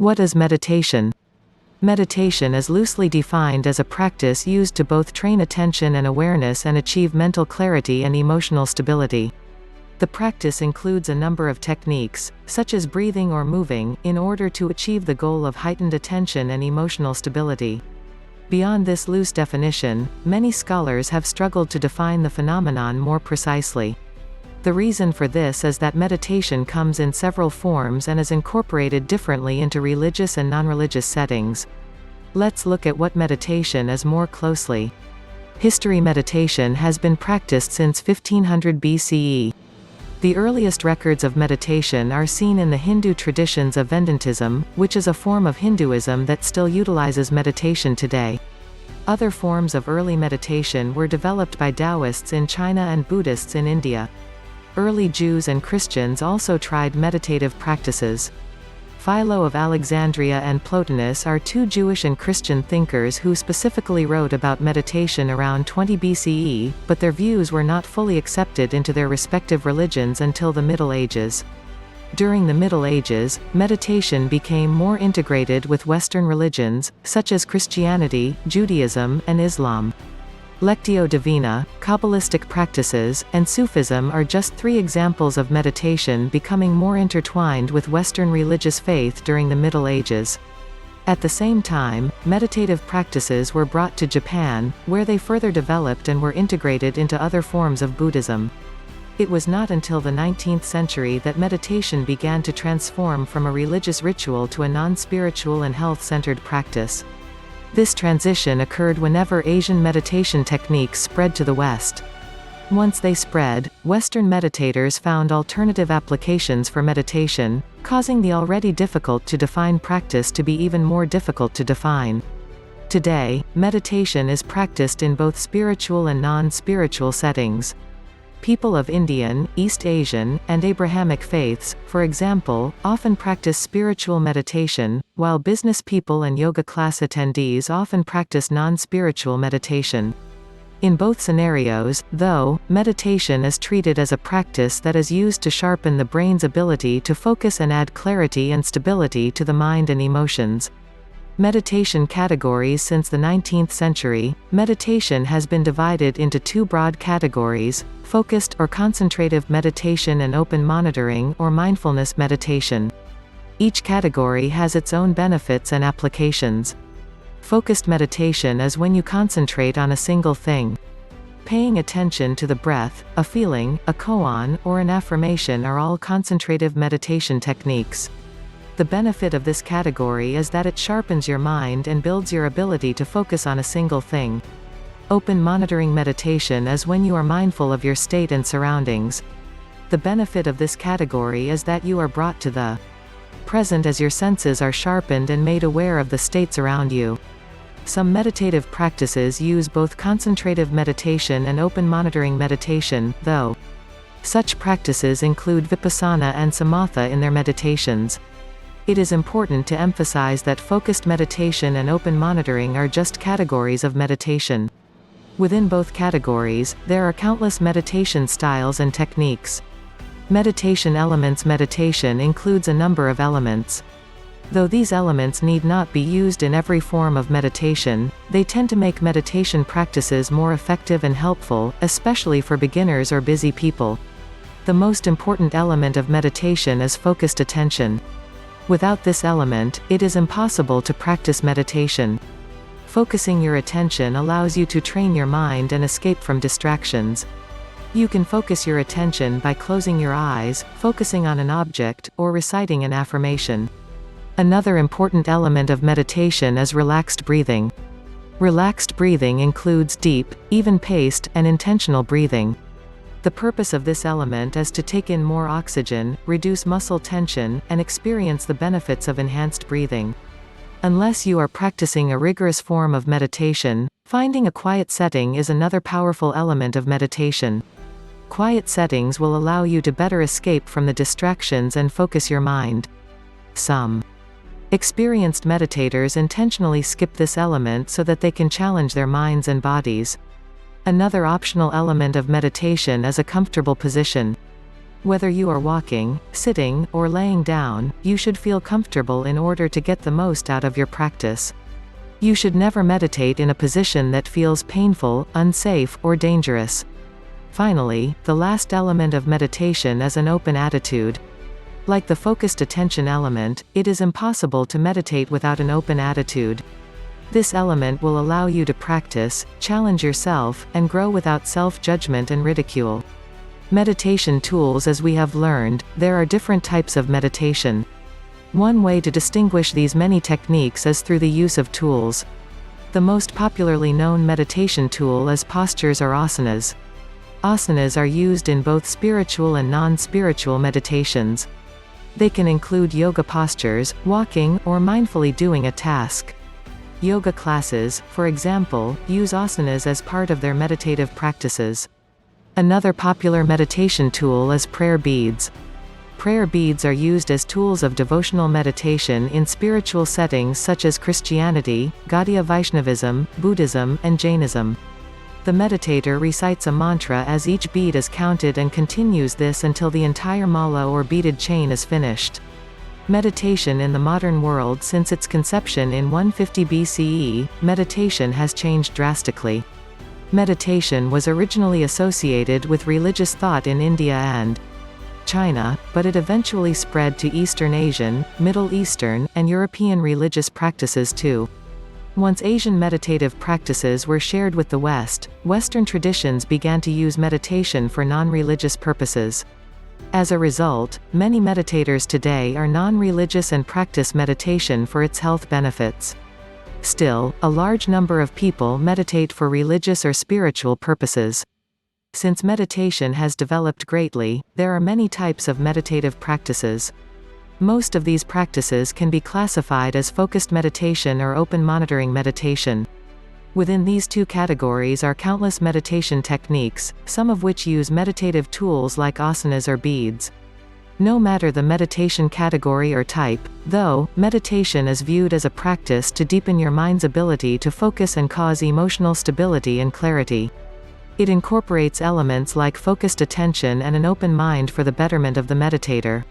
What is meditation? Meditation is loosely defined as a practice used to both train attention and awareness and achieve mental clarity and emotional stability. The practice includes a number of techniques, such as breathing or moving, in order to achieve the goal of heightened attention and emotional stability. Beyond this loose definition, many scholars have struggled to define the phenomenon more precisely. The reason for this is that meditation comes in several forms and is incorporated differently into religious and non-religious settings. Let's look at what meditation is more closely. History. Meditation has been practiced since 1500 BCE. The earliest records of meditation are seen in the Hindu traditions of Vedantism, which is a form of Hinduism that still utilizes meditation today. Other forms of early meditation were developed by Taoists in China and Buddhists in India. Early Jews and Christians also tried meditative practices. Philo of Alexandria and Plotinus are two Jewish and Christian thinkers who specifically wrote about meditation around 20 BCE, but their views were not fully accepted into their respective religions until the Middle Ages. During the Middle Ages, meditation became more integrated with Western religions, such as Christianity, Judaism, and Islam. Lectio Divina, Kabbalistic practices, and Sufism are just three examples of meditation becoming more intertwined with Western religious faith during the Middle Ages. At the same time, meditative practices were brought to Japan, where they further developed and were integrated into other forms of Buddhism. It was not until the 19th century that meditation began to transform from a religious ritual to a non-spiritual and health-centered practice. This transition occurred whenever Asian meditation techniques spread to the West. Once they spread, Western meditators found alternative applications for meditation, causing the already difficult to define practice to be even more difficult to define. Today, meditation is practiced in both spiritual and non-spiritual settings. People of Indian, East Asian, and Abrahamic faiths, for example, often practice spiritual meditation, while business people and yoga class attendees often practice non-spiritual meditation. In both scenarios, though, meditation is treated as a practice that is used to sharpen the brain's ability to focus and add clarity and stability to the mind and emotions. Meditation categories. Since the 19th century, meditation has been divided into two broad categories: focused or concentrative meditation and open monitoring or mindfulness meditation. Each category has its own benefits and applications. Focused meditation is when you concentrate on a single thing. Paying attention to the breath, a feeling, a koan, or an affirmation are all concentrative meditation techniques. The benefit of this category is that it sharpens your mind and builds your ability to focus on a single thing. Open monitoring meditation is when you are mindful of your state and surroundings. The benefit of this category is that you are brought to the present as your senses are sharpened and made aware of the states around you. Some meditative practices use both concentrative meditation and open monitoring meditation, though. Such practices include vipassana and samatha in their meditations. It is important to emphasize that focused meditation and open monitoring are just categories of meditation. Within both categories, there are countless meditation styles and techniques. Meditation elements. Meditation includes a number of elements. Though these elements need not be used in every form of meditation, they tend to make meditation practices more effective and helpful, especially for beginners or busy people. The most important element of meditation is focused attention. Without this element, it is impossible to practice meditation. Focusing your attention allows you to train your mind and escape from distractions. You can focus your attention by closing your eyes, focusing on an object, or reciting an affirmation. Another important element of meditation is relaxed breathing. Relaxed breathing includes deep, even-paced, and intentional breathing. The purpose of this element is to take in more oxygen, reduce muscle tension, and experience the benefits of enhanced breathing. Unless you are practicing a rigorous form of meditation, finding a quiet setting is another powerful element of meditation. Quiet settings will allow you to better escape from the distractions and focus your mind. Some experienced meditators intentionally skip this element so that they can challenge their minds and bodies. Another optional element of meditation is a comfortable position. Whether you are walking, sitting, or laying down, you should feel comfortable in order to get the most out of your practice. You should never meditate in a position that feels painful, unsafe, or dangerous. Finally, the last element of meditation is an open attitude. Like the focused attention element, it is impossible to meditate without an open attitude. This element will allow you to practice, challenge yourself, and grow without self-judgment and ridicule. Meditation tools. As we have learned, there are different types of meditation. One way to distinguish these many techniques is through the use of tools. The most popularly known meditation tool is postures or asanas. Asanas are used in both spiritual and non-spiritual meditations. They can include yoga postures, walking, or mindfully doing a task. Yoga classes, for example, use asanas as part of their meditative practices. Another popular meditation tool is prayer beads. Prayer beads are used as tools of devotional meditation in spiritual settings such as Christianity, Gaudiya Vaishnavism, Buddhism, and Jainism. The meditator recites a mantra as each bead is counted and continues this until the entire mala or beaded chain is finished. Meditation in the modern world. Since its conception in 150 BCE, meditation has changed drastically. Meditation was originally associated with religious thought in India and China, but it eventually spread to Eastern Asian, Middle Eastern, and European religious practices too. Once Asian meditative practices were shared with the West, Western traditions began to use meditation for non-religious purposes. As a result, many meditators today are non-religious and practice meditation for its health benefits. Still, a large number of people meditate for religious or spiritual purposes. Since meditation has developed greatly, there are many types of meditative practices. Most of these practices can be classified as focused meditation or open monitoring meditation. Within these two categories are countless meditation techniques, some of which use meditative tools like asanas or beads. No matter the meditation category or type, though, meditation is viewed as a practice to deepen your mind's ability to focus and cause emotional stability and clarity. It incorporates elements like focused attention and an open mind for the betterment of the meditator.